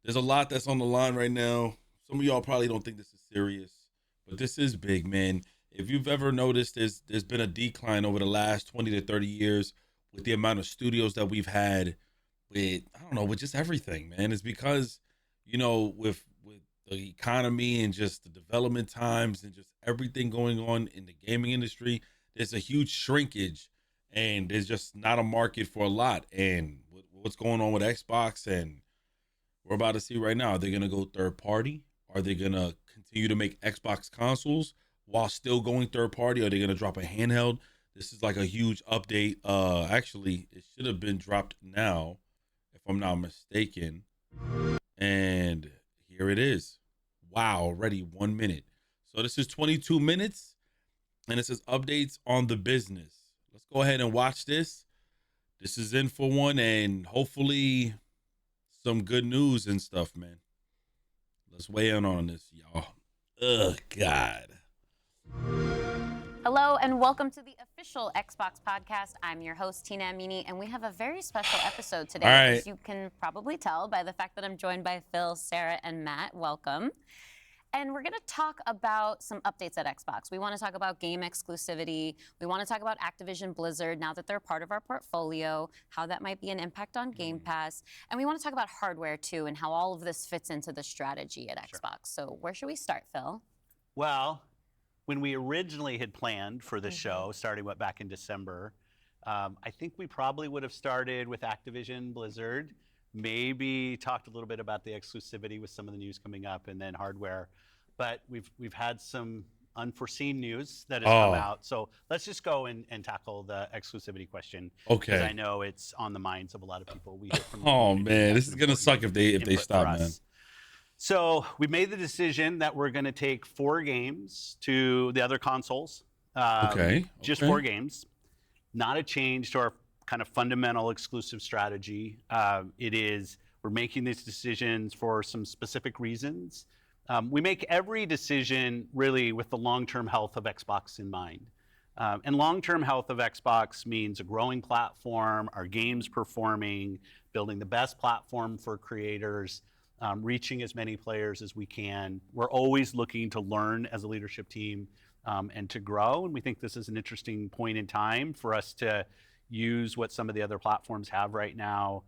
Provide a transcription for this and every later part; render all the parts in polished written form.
There's a lot that's on the line right now. Some of y'all probably don't think this is serious, but this is big, man. If you've ever noticed, there's been a decline over the last 20 to 30 years with the amount of studios that we've had with I don't know, with just everything, man. It's because, with the economy and just the development times and just everything going on in the gaming industry, there's a huge shrinkage and there's just not a market for a lot. And what's going on with Xbox and we're about to see right now. Are they going to go third party? Are they going to continue to make Xbox consoles while still going third party? Are they going to drop a handheld? This is like a huge update. Actually, it should have been dropped now, if I'm not mistaken. And here it is. Wow, already 1 minute. So this is 22 minutes, and it says updates on the business. Let's go ahead and watch this. This is in for one, and hopefully some good news and stuff, man. Let's weigh in on this, y'all. Oh, God. Hello and welcome to the official Xbox podcast. I'm your host, Tina Amini, and we have a very special episode today. All right. As you can probably tell by the fact that I'm joined by Phil, Sarah, and Matt. Welcome. And we're going to talk about some updates at Xbox. We want to talk about game exclusivity. We want to talk about Activision Blizzard now that they're part of our portfolio, how that might be an impact on Game Pass. And we want to talk about hardware too and how all of this fits into the strategy at Xbox. So where should we start, Phil? Well, when we originally had planned for the show, starting back in December, I think we probably would have started with Activision Blizzard, maybe talked a little bit about the exclusivity with some of the news coming up, and then hardware. But we've had some unforeseen news that has come out. So let's just go and tackle the exclusivity question. Okay. Because I know it's on the minds of a lot of people. We hear from the Oh, community. man. That's This is an going to suck important if they input stop, for us. man. So we made the decision that we're going to take 4 games to the other consoles. Just 4 games. Not a change to our kind of fundamental exclusive strategy. We're making these decisions for some specific reasons. We make every decision really with the long-term health of Xbox in mind. And long-term health of Xbox means a growing platform, our games performing, building the best platform for creators, reaching as many players as we can. We're always looking to learn as a leadership team and to grow. And we think this is an interesting point in time for us to use what some of the other platforms have right now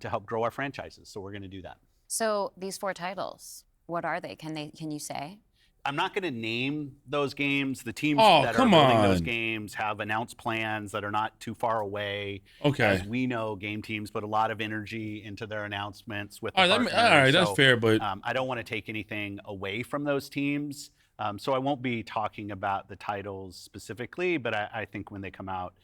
to help grow our franchises. So we're going to do that. So these 4 titles, what are they? Can you say? I'm not going to name those games. The teams that are building those games have announced plans that are not too far away. Okay. As we know, game teams put a lot of energy into their announcements with the All partners. right, that's fair, but I don't want to take anything away from those teams. So I won't be talking about the titles specifically, but I think when they come out,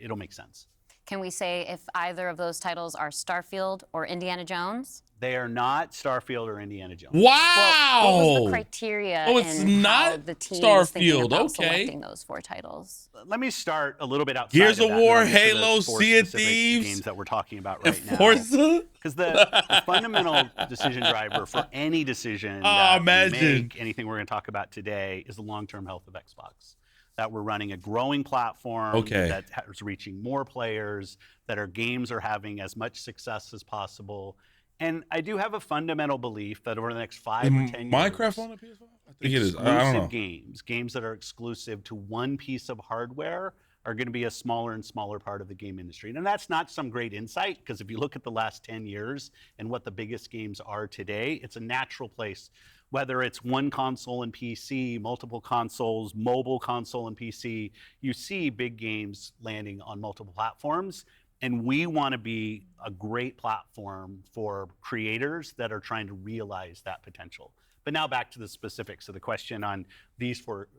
it'll make sense. Can we say if either of those titles are Starfield or Indiana Jones? They are not Starfield or Indiana Jones. wow. Well, what was the criteria it's and how not the team was thinking Starfield, about okay. selecting those 4 titles? Let me start a little bit outside Gears of of that, War, and then I'll get to the Halo, 4 Sea of specific Thieves, games that we're talking about and right now. Forza. Because the fundamental decision driver for any decision that we make, anything we're going to talk about today, is the long-term health of Xbox. That we're running a growing platform that is reaching more players, that our games are having as much success as possible. And I do have a fundamental belief that over the next 5 or 10 years, Minecraft on the PS5? I think it is. I don't know. Exclusive games that are exclusive to one piece of hardware are going to be a smaller and smaller part of the game industry. And that's not some great insight, because if you look at the last 10 years and what the biggest games are today, it's a natural place. Whether it's one console and PC, multiple consoles, mobile console and PC, you see big games landing on multiple platforms. And we want to be a great platform for creators that are trying to realize that potential. But now back to the specifics of the question on these four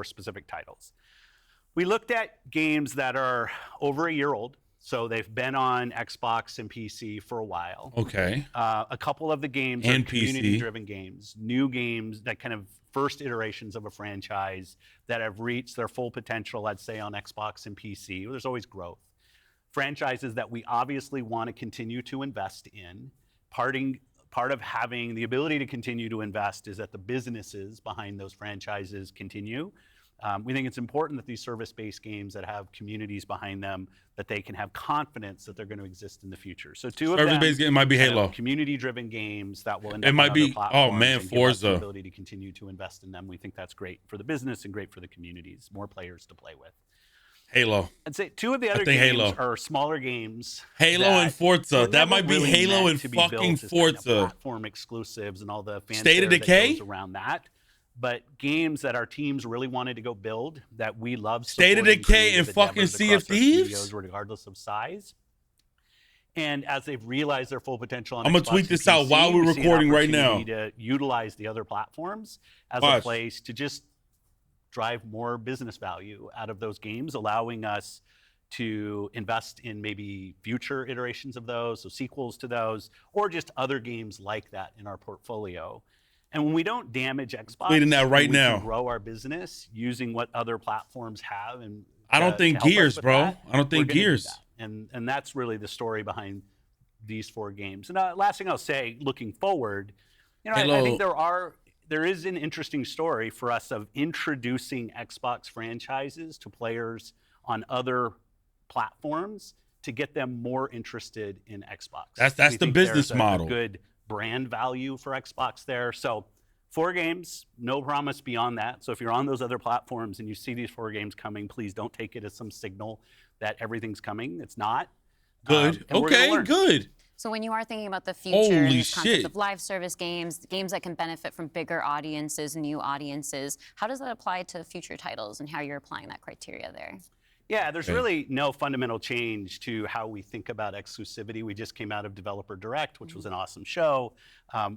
specific titles. We looked at games that are over a year old. So they've been on Xbox and PC for a while. Okay. A couple of the games And are community-driven games, new games that kind of first iterations of a franchise that have reached their full potential, I'd say, on Xbox and PC. There's always growth. Franchises that we obviously want to continue to invest in. Part of having the ability to continue to invest is that the businesses behind those franchises continue. We think it's important that these service-based games that have communities behind them, that they can have confidence that they're going to exist in the future. So two of them, service-based game might be Halo. Community-driven games that will end up It might on be, other platforms oh man, and give us the Forza. ability to continue to invest in them. We think that's great for the business and great for the communities, more players to play with. Halo. I'd say two of the other think games Halo. are smaller games. Halo and Forza. That might be Halo and fucking Forza. Platform exclusives and all the State of fanfare that Decay goes around that. But games that our teams really wanted to go build, that we love State of supporting Decay and creative fucking endeavors Sea of across our Thieves? studios, regardless of size. And as they've realized their full potential on I'm gonna Xbox tweet and this out PC, while we're we see an recording right now. opportunity to utilize the other platforms as Watch. a place to just drive more business value out of those games, allowing us to invest in maybe future iterations of those, so sequels to those, or just other games like that in our portfolio. And when we don't damage Xbox, Tweeting that right we now. can grow our business using what other platforms have. And I don't think to help us Gears, with bro. that, I don't think we're gonna do Gears. that. And that's really the story behind these 4 games. And last thing I'll say, looking forward, I think there is an interesting story for us of introducing Xbox franchises to players on other platforms to get them more interested in Xbox. That's the business model. A good brand value for Xbox there. So 4 games, no promise beyond that. So if you're on those other platforms and you see these 4 games coming, please don't take it as some signal that everything's coming. It's not. Good. Okay, good. So when you are thinking about the future and Holy this concept shit. of live service games, games that can benefit from bigger audiences, new audiences, how does that apply to future titles and how you're applying that criteria there? Yeah, there's really no fundamental change to how we think about exclusivity. We just came out of Developer Direct, which was an awesome show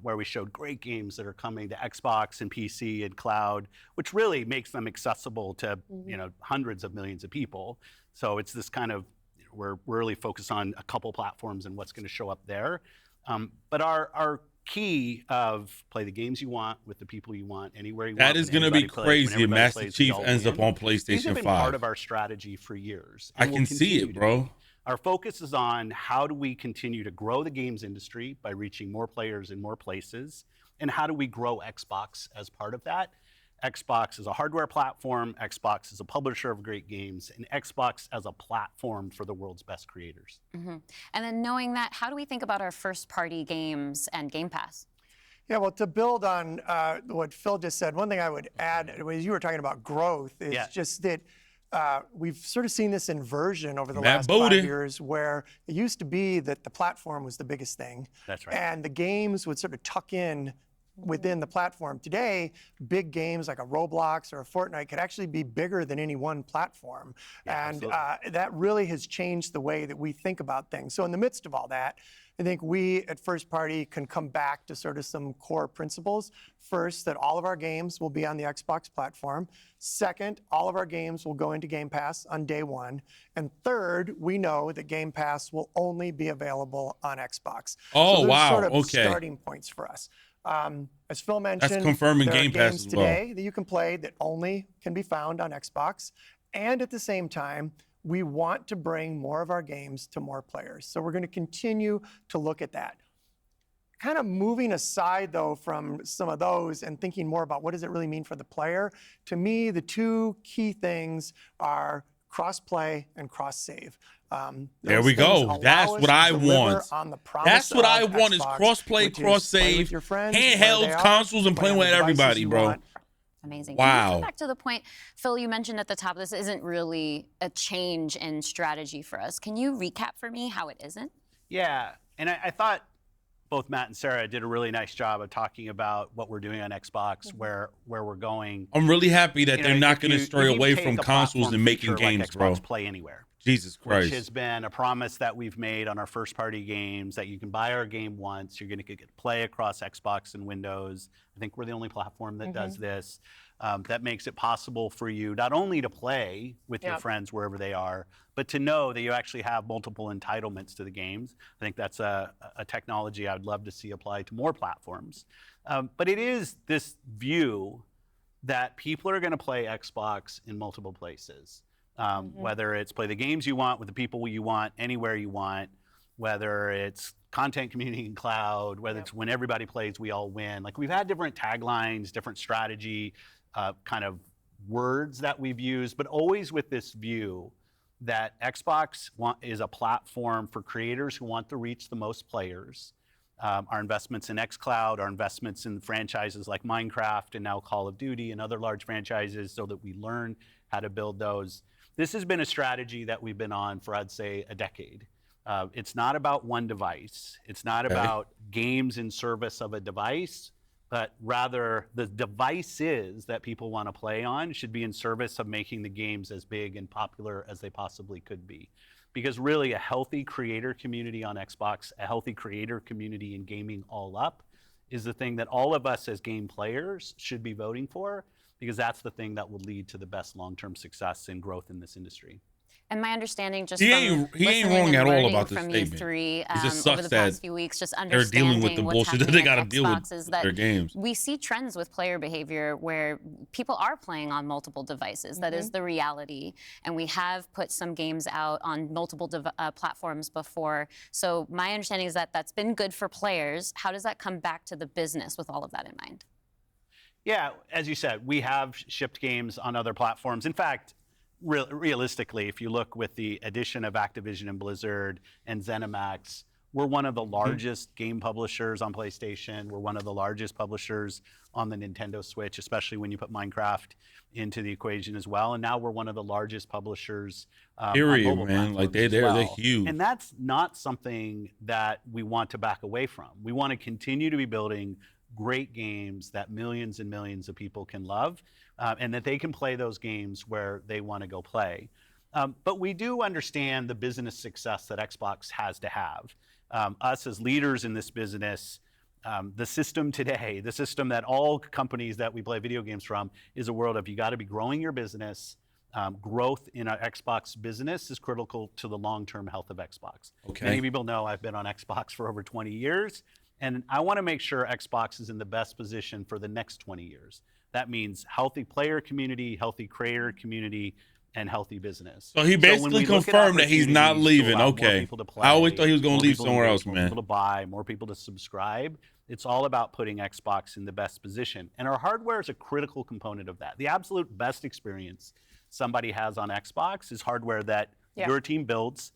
where we showed great games that are coming to Xbox and PC and cloud, which really makes them accessible to hundreds of millions of people. So it's this kind of, we're really focused on a couple platforms and what's going to show up there. But our key of play the games you want with the people you want anywhere you want. That is going to be crazy if Master Chief ends up on PlayStation 5. These have been part of our strategy for years. I can see it, bro. Our focus is on how do we continue to grow the games industry by reaching more players in more places, and how do we grow Xbox as part of that. Xbox is a hardware platform, Xbox is a publisher of great games, and Xbox as a platform for the world's best creators. And then knowing that, how do we think about our first-party games and Game Pass? Yeah, well, to build on what Phil just said, one thing I would add, as you were talking about growth, is just that we've sort of seen this inversion over the last 5 years where it used to be that the platform was the biggest thing. That's right. And the games would sort of tuck in within the platform. Today, big games like a Roblox or a Fortnite could actually be bigger than any one platform. And that really has changed the way that we think about things. So in the midst of all that, I think we at First Party can come back to sort of some core principles. First, that all of our games will be on the Xbox platform. Second, all of our games will go into Game Pass on day 1. And third, we know that Game Pass will only be available on Xbox. Oh, so wow. Sort of Okay. starting points for us. As Phil mentioned, That's confirming there Game are Pass games as well. today that you can play that only can be found on Xbox. And at the same time, we want to bring more of our games to more players. So we're going to continue to look at that. Kind of moving aside, though, from some of those and thinking more about what does it really mean for the player, to me, the 2 key things are cross-play and cross-save. There we go. That's what I want. That's what I want is cross-play, cross-save, handhelds, consoles, and playing with everybody, bro. Amazing. Wow. Can you come back to the point, Phil, you mentioned at the top, this isn't really a change in strategy for us. Can you recap for me how it isn't? Yeah, and I thought both Matt and Sarah did a really nice job of talking about what we're doing on Xbox, where we're going. I'm really happy that they're not going to stray away from consoles and making games, bro. Play Anywhere. Jesus Christ. Which has been a promise that we've made on our first-party games, that you can buy our game once, you're going to get to play across Xbox and Windows. I think we're the only platform that does this. That makes it possible for you not only to play with your friends wherever they are, but to know that you actually have multiple entitlements to the games. I think that's a technology I would love to see applied to more platforms. But it is this view that people are going to play Xbox in multiple places. Whether it's play the games you want with the people you want, anywhere you want, whether it's content, community, and cloud, whether it's when everybody plays, we all win. Like, we've had different taglines, different strategy kind of words that we've used, but always with this view that Xbox is a platform for creators who want to reach the most players. Our investments in xCloud, our investments in franchises like Minecraft and now Call of Duty and other large franchises so that we learn how to build those. This has been a strategy that we've been on for, I'd say, a decade. It's not about one device. It's not about games in service of a device, but rather the devices that people want to play on should be in service of making the games as big and popular as they possibly could be. Because really a healthy creator community on Xbox, a healthy creator community in gaming all up is the thing that all of us as game players should be voting for, because that's the thing that will lead to the best long-term success and growth in this industry. And my understanding, just he from ain't listening wrong and at all learning about this from you statement. three It just over sucks the that past few weeks, just they're dealing with the understanding what's bullshit that happening they at gotta deal with Xbox is that their games. we see trends with player behavior where people are playing on multiple devices. That is the reality. And we have put some games out on multiple platforms before. So my understanding is that that's been good for players. How does that come back to the business with all of that in mind? Yeah, as you said, we have shipped games on other platforms. In fact, realistically, if you look with the addition of Activision and Blizzard and ZeniMax, we're one of the largest game publishers on PlayStation. We're one of the largest publishers on the Nintendo Switch, especially when you put Minecraft into the equation as well. And now we're one of the largest publishers on mobile man. Like platforms as well. they're huge. And that's not something that we want to back away from. We want to continue to be building great games that millions and millions of people can love, and that they can play those games where they want to go play. But we do understand the business success that Xbox has to have. Us as leaders in this business, the system today, the system that all companies that we play video games from, is a world of you got to be growing your business. Growth in our Xbox business is critical to the long-term health of Xbox. Many people know I've been on Xbox for over 20 years. And I want to make sure Xbox is in the best position for the next 20 years. That means healthy player community, healthy creator community, and healthy business. So he basically confirmed that he's not leaving. Okay. I always thought he was going to leave somewhere else, man. More people to buy, more people to subscribe. It's all about putting Xbox in the best position. And our hardware is a critical component of that. The absolute best experience somebody has on Xbox is hardware that your team builds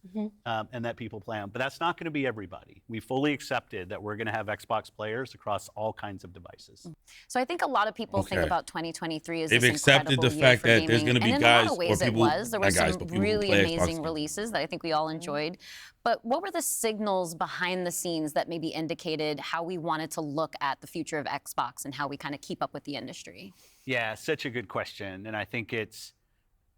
and that people play on. But that's not going to be everybody. We fully accepted that we're going to have Xbox players across all kinds of devices. So I think a lot of people think about 2023 as They've this accepted incredible the fact year for that there's gaming. going to be and guys in a lot of ways or people, there were some really amazing Xbox releases that I think we all enjoyed. But what were the signals behind the scenes that maybe indicated how we wanted to look at the future of Xbox and how we kind of keep up with the industry? Yeah, such a good question. And I think it's,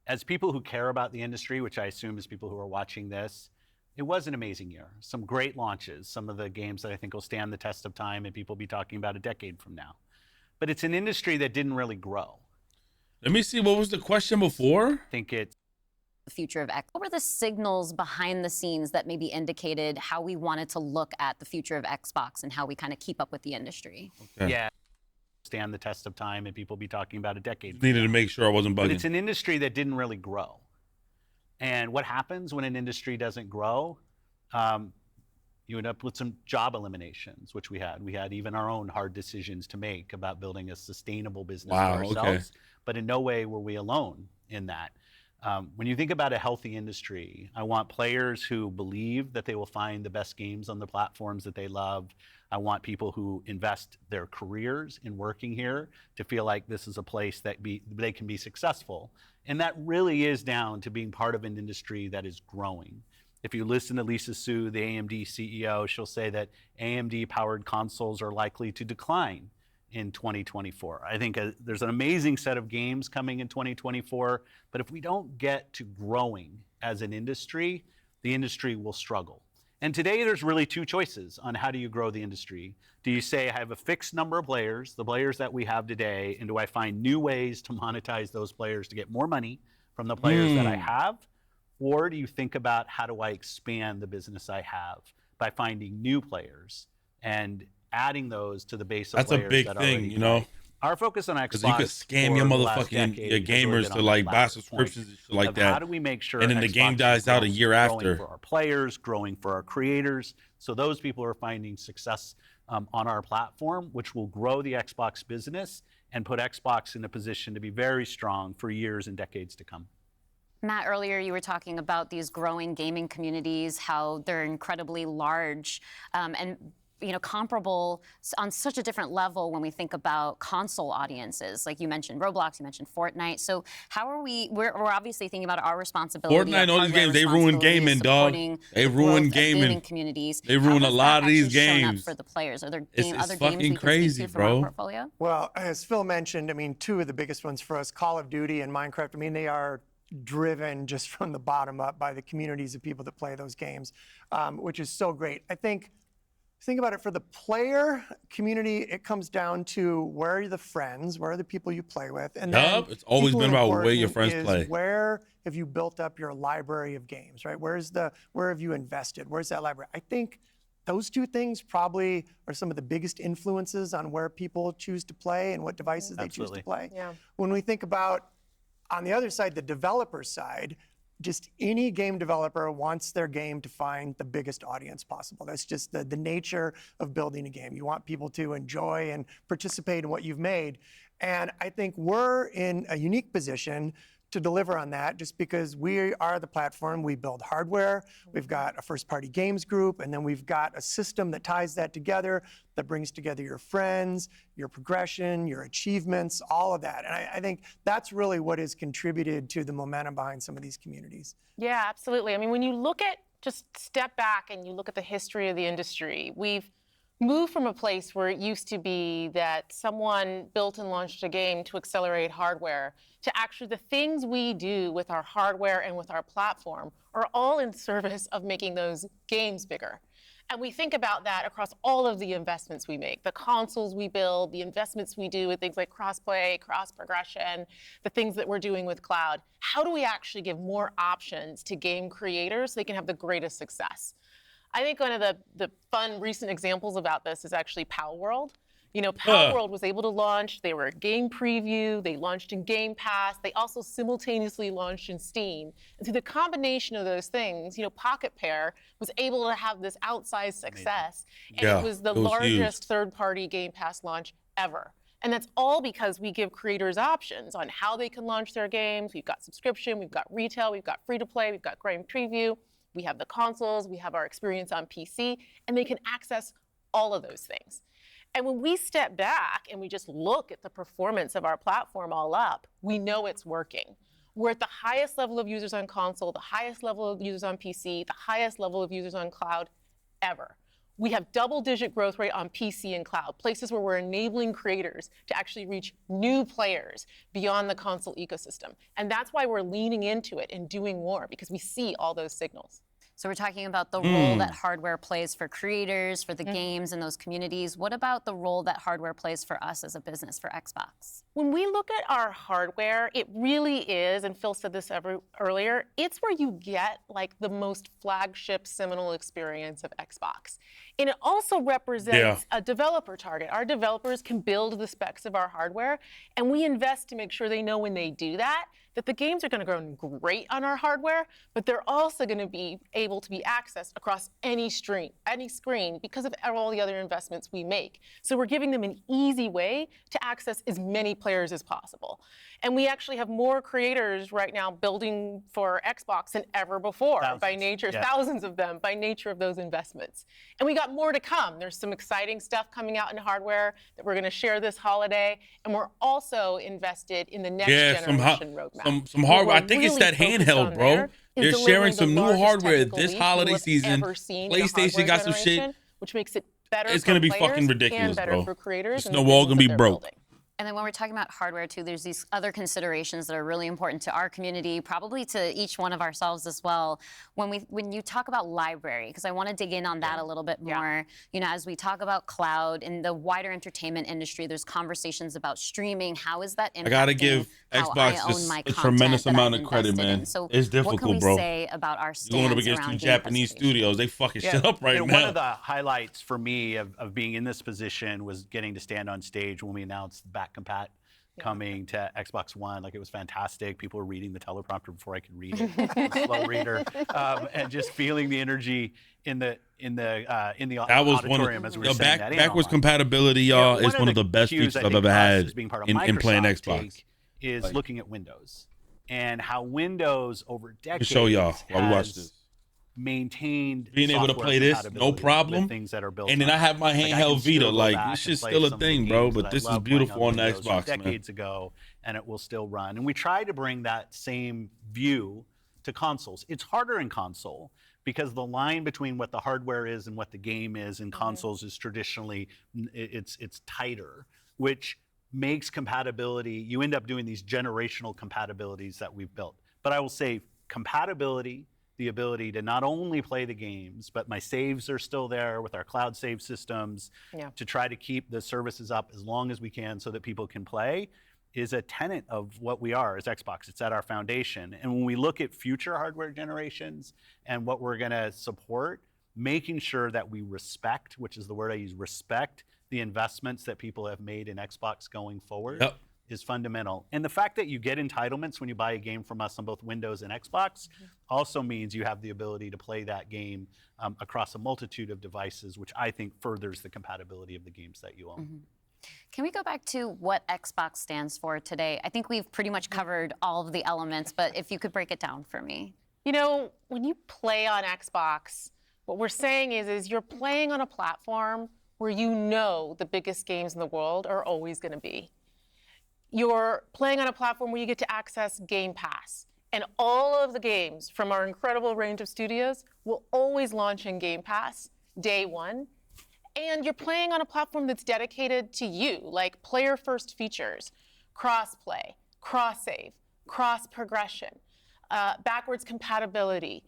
as people who care about the industry, which I assume is people who are watching this, it was an amazing year. Some great launches, some of the games that I think will stand the test of time and people will be talking about a decade from now. But it's an industry that didn't really grow. Let me see, what was the question before? I think it's the future of Xbox. What were the signals behind the scenes that maybe indicated how we wanted to look at the future of Xbox and how we kind of keep up with the industry? Yeah. Stand the test of time and people be talking about a decade. Needed to make sure I wasn't bugging. But it's an industry that didn't really grow. And what happens when an industry doesn't grow? You end up with some job eliminations, which we had. We had even our own hard decisions to make about building a sustainable business for ourselves. But in no way were we alone in that. When you think about a healthy industry, I want players who believe that they will find the best games on the platforms that they love. I want people who invest their careers in working here to feel like this is a place that they can be successful. And that really is down to being part of an industry that is growing. If you listen to Lisa Su, the AMD CEO, she'll say that AMD-powered consoles are likely to decline in 2024. I think there's an amazing set of games coming in 2024, but if we don't get to growing as an industry, the industry will struggle. And today there's really two choices on how do you grow the industry. Do you say I have a fixed number of players, the players that we have today, and do I find new ways to monetize those players to get more money from the players that I have? Or do you think about how do I expand the business I have by finding new players and adding those to the base of players? That's a big thing, you know. Our focus on Xbox, because you could scam your motherfucking your gamers to like buy subscriptions and shit like that. How do we make sure and then the game dies out a year after? Growing for our players, growing for our creators, so those people are finding success on our platform, which will grow the Xbox business and put Xbox in a position to be very strong for years and decades to come. Matt, earlier you were talking about these growing gaming communities, how they're incredibly large and comparable on such a different level when we think about console audiences. Like you mentioned Roblox, you mentioned Fortnite. So how are we're obviously thinking about our responsibility. Fortnite, all these games, they ruin gaming, dog. They ruin gaming communities. They ruin a lot of these games. For the players, are there it's other fucking games we crazy, can speak to bro. from our portfolio? Well, as Phil mentioned, I mean, two of the biggest ones for us, Call of Duty and Minecraft, I mean, they are driven just from the bottom up by the communities of people that play those games, which is so great. I think about it, for the player community, it comes down to where are the friends, where are the people you play with, and then it's always been about where your friends is play. Where have you built up your library of games, right? Where have you invested? Where's that library? I think those two things probably are some of the biggest influences on where people choose to play and what devices they choose to play. Yeah. When we think about, on the other side, the developer side, just any game developer wants their game to find the biggest audience possible. That's just the nature of building a game. You want people to enjoy and participate in what you've made. And I think we're in a unique position to deliver on that, just because we are the platform. We build hardware, we've got a first-party games group, and then we've got a system that ties that together, that brings together your friends, your progression, your achievements, all of that. And I think that's really what has contributed to the momentum behind some of these communities. Yeah, absolutely. I mean, when you look at, just step back and you look at the history of the industry, we've moved from a place where it used to be that someone built and launched a game to accelerate hardware, to actually the things we do with our hardware and with our platform are all in service of making those games bigger. And we think about that across all of the investments we make, the consoles we build, the investments we do with things like cross-play, cross-progression, the things that we're doing with cloud. How do we actually give more options to game creators so they can have the greatest success? I think one of the fun recent examples about this is actually Power World. You know, Power World was able to launch, they were a game preview, they launched in Game Pass, they also simultaneously launched in Steam. And through the combination of those things, you know, Pocket Pair was able to have this outsized success. And it was the largest third-party Game Pass launch ever. And that's all because we give creators options on how they can launch their games. We've got subscription, we've got retail, we've got free-to-play, we've got game preview. We have the consoles, we have our experience on PC, and they can access all of those things. And when we step back and we just look at the performance of our platform all up, we know it's working. We're at the highest level of users on console, the highest level of users on PC, the highest level of users on cloud ever. We have double-digit growth rate on PC and cloud, places where we're enabling creators to actually reach new players beyond the console ecosystem. And that's why we're leaning into it and doing more, because we see all those signals. So we're talking about the role that hardware plays for creators, for the games and those communities. What about the role that hardware plays for us as a business, for Xbox? When we look at our hardware, it really is, and Phil said this earlier, it's where you get like the most flagship seminal experience of Xbox. And it also represents a developer target. Our developers can build the specs of our hardware, and we invest to make sure they know when they do that, that the games are going to run great on our hardware, but they're also going to be able to be accessed across any screen because of all the other investments we make. So we're giving them an easy way to access as many players as possible. And we actually have more creators right now building for Xbox than ever before, by nature, thousands of them, by nature of those investments. And we got more to come. There's some exciting stuff coming out in hardware that we're going to share this holiday. And we're also invested in the next generation roadmap. Some hardware. I think it's that handheld, bro. They're sharing some new hardware this holiday season. PlayStation got some shit, which makes it better. It's gonna be fucking ridiculous, bro. For creators. The snowball gonna be broke. And then when we're talking about hardware too, there's these other considerations that are really important to our community, probably to each one of ourselves as well. When you talk about library, because I want to dig in on that a little bit more. You know, as we talk about cloud in the wider entertainment industry, there's conversations about streaming. How is that impacting I gotta give Xbox a tremendous amount of credit, man. So it's difficult, what can we bro. say about our stance Going up against two Japanese studios, they fucking shit up right now. One of the highlights for me of being in this position was getting to stand on stage when we announced back compat coming to Xbox One. Like, it was fantastic. People were reading the teleprompter before I could read it. Slow reader, and just feeling the energy in the That was auditorium as we were saying that. Backwards compatibility, y'all, is one of the best cues features I I've think ever had us as being part of in playing Microsoft Xbox. is looking at Windows and how Windows over decades show y'all while we watch this. Maintained being able to play this, no problem. Things that are built and then I have my handheld Vita. Like, this shit's still a some of the thing, bro. games But that I this is love beautiful on playing the Windows from Xbox, man. decades ago, and it will still run. And we try to bring that same view to consoles. It's harder in console because the line between what the hardware is and what the game is in consoles is traditionally it's tighter, which makes compatibility. You end up doing these generational compatibilities that we've built. But I will say compatibility, the ability to not only play the games, but my saves are still there with our cloud save systems to try to keep the services up as long as we can so that people can play, is a tenet of what we are as Xbox. It's at our foundation. And when we look at future hardware generations and what we're going to support, making sure that we respect, which is the word I use, respect the investments that people have made in Xbox going forward. Is fundamental. And the fact that you get entitlements when you buy a game from us on both Windows and Xbox also means you have the ability to play that game across a multitude of devices, which I think furthers the compatibility of the games that you own. Can we go back to what Xbox stands for today? I think we've pretty much covered all of the elements, but if you could break it down for me. You know, when you play on Xbox, what we're saying is you're playing on a platform where you know the biggest games in the world are always going to be. You're playing on a platform where you get to access Game Pass. And all of the games from our incredible range of studios will always launch in Game Pass day one. And you're playing on a platform that's dedicated to you, like player-first features, cross-play, cross-save, cross-progression, backwards compatibility,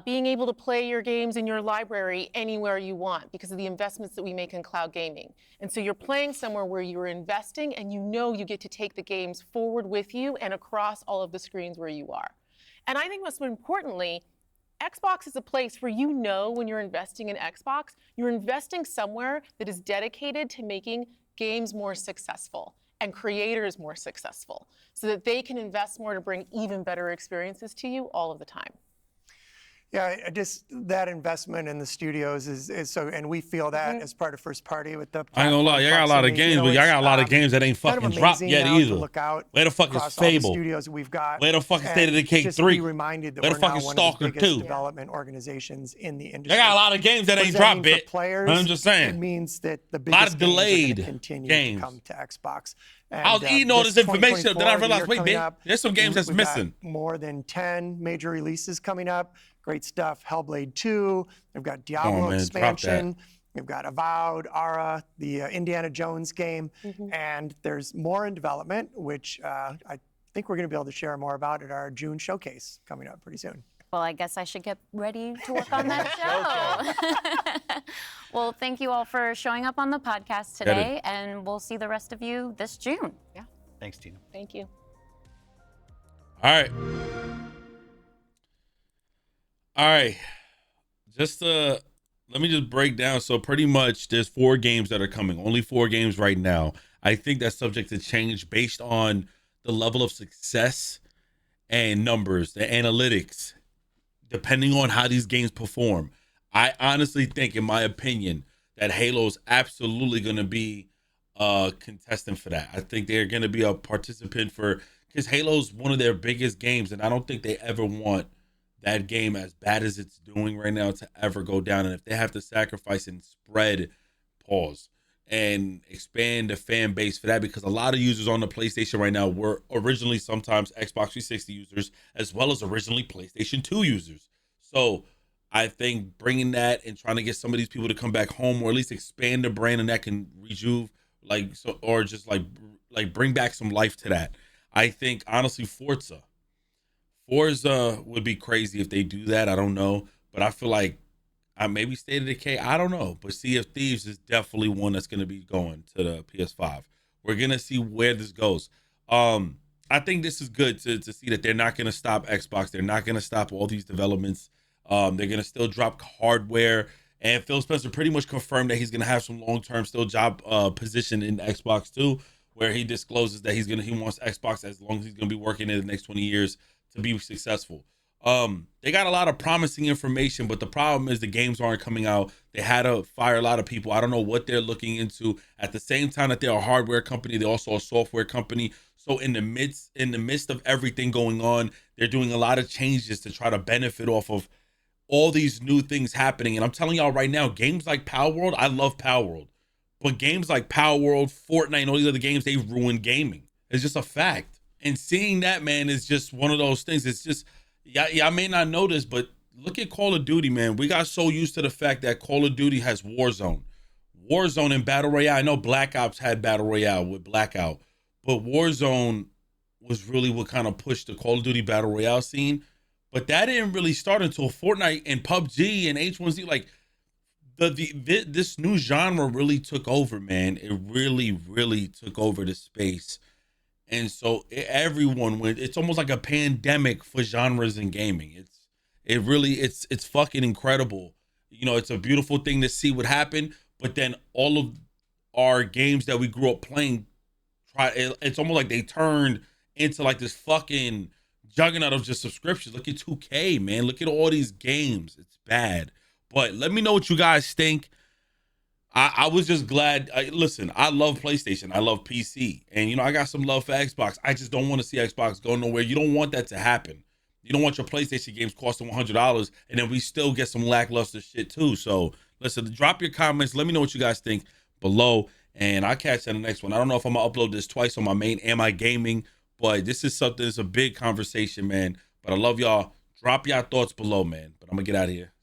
being able to play your games in your library anywhere you want because of the investments that we make in cloud gaming. And so you're playing somewhere where you're investing and you know you get to take the games forward with you and across all of the screens where you are. And I think most importantly, Xbox is a place where you know when you're investing in Xbox, you're investing somewhere that is dedicated to making games more successful and creators more successful so that they can invest more to bring even better experiences to you all of the time. Yeah, just that investment in the studios is so, and we feel that as part of first party with the. I ain't gonna lie, y'all got a lot of games, but y'all got a lot of games that ain't fucking dropped yet either. Where the fuck is Fable? Studios we've got. Where the fuck is State of Decay 3? Be reminded that where the fuck is Stalker 2? Development organizations in the industry. They got a lot of games that ain't dropped yet. I'm just saying. It means that the biggest games are continue to come to Xbox. And, I was eating all this information, then I realized, wait, man, there's some games that's missing. More than 10 major releases coming up. Great stuff. Hellblade 2. We've got Diablo expansion. We've got Avowed, Ara, the Indiana Jones game. And there's more in development, which I think we're going to be able to share more about at our June showcase coming up pretty soon. Well, I guess I should get ready to work on that show. Well, thank you all for showing up on the podcast today, and we'll see the rest of you this June. Yeah. Thanks, Tina. Thank you. All right. All right. Just let me just break down. So pretty much there's 4 games that are coming. Only 4 games right now. I think that's subject to change based on the level of success and numbers, the analytics, depending on how these games perform. I honestly think, in my opinion, that Halo's absolutely going to be a contestant for that. I think they're going to be a participant because Halo's one of their biggest games, and I don't think they ever want that game, as bad as it's doing right now, to ever go down. And if they have to sacrifice and spread and expand the fan base for that, because a lot of users on the PlayStation right now were originally sometimes Xbox 360 users, as well as originally PlayStation 2 users. So I think bringing that and trying to get some of these people to come back home, or at least expand the brand, and that can or just bring back some life to that. I think honestly Forza would be crazy if they do that. I don't know, but I feel like maybe State of Decay, I don't know, but Sea of Thieves is definitely one that's going to be going to the PS5. We're going to see where this goes. I think this is good to see that they're not going to stop Xbox. They're not going to stop all these developments. They're going to still drop hardware. And Phil Spencer pretty much confirmed that he's going to have some long-term still job position in Xbox too. where he discloses that he wants Xbox as long as he's gonna be working in the next 20 years to be successful. They got a lot of promising information, but the problem is the games aren't coming out. They had to fire a lot of people. I don't know what they're looking into. At the same time that they're a hardware company, they're also a software company. So in the midst of everything going on, they're doing a lot of changes to try to benefit off of all these new things happening. And I'm telling y'all right now, games like Power World, I love Power World, but games like Power World, Fortnite, and all these other games, they ruin gaming. It's just a fact. And seeing that, man, is just one of those things. It's just, yeah, I may not know this, but look at Call of Duty, man. We got so used to the fact that Call of Duty has Warzone. Warzone and Battle Royale. I know Black Ops had Battle Royale with Blackout, but Warzone was really what kind of pushed the Call of Duty Battle Royale scene. But that didn't really start until Fortnite and PUBG and H1Z. Like this new genre really took over, man. It really took over the space. And so everyone went. It's almost like a pandemic for genres in gaming. It's fucking incredible. You know, it's a beautiful thing to see what happened. But then all of our games that we grew up playing, it's almost like they turned into like this fucking juggernaut of just subscriptions. Look at 2K, man. Look at all these games. It's bad. But let me know what you guys think. I was just glad. Listen, I love PlayStation. I love PC. And, you know, I got some love for Xbox. I just don't want to see Xbox go nowhere. You don't want that to happen. You don't want your PlayStation games costing $100 and then we still get some lackluster shit too. So, listen, drop your comments. Let me know what you guys think below. And I'll catch you in the next one. I don't know if I'm going to upload this twice on my main Am I Gaming, but this is something, it's a big conversation, man. But I love y'all. Drop your thoughts below, man. But I'm going to get out of here.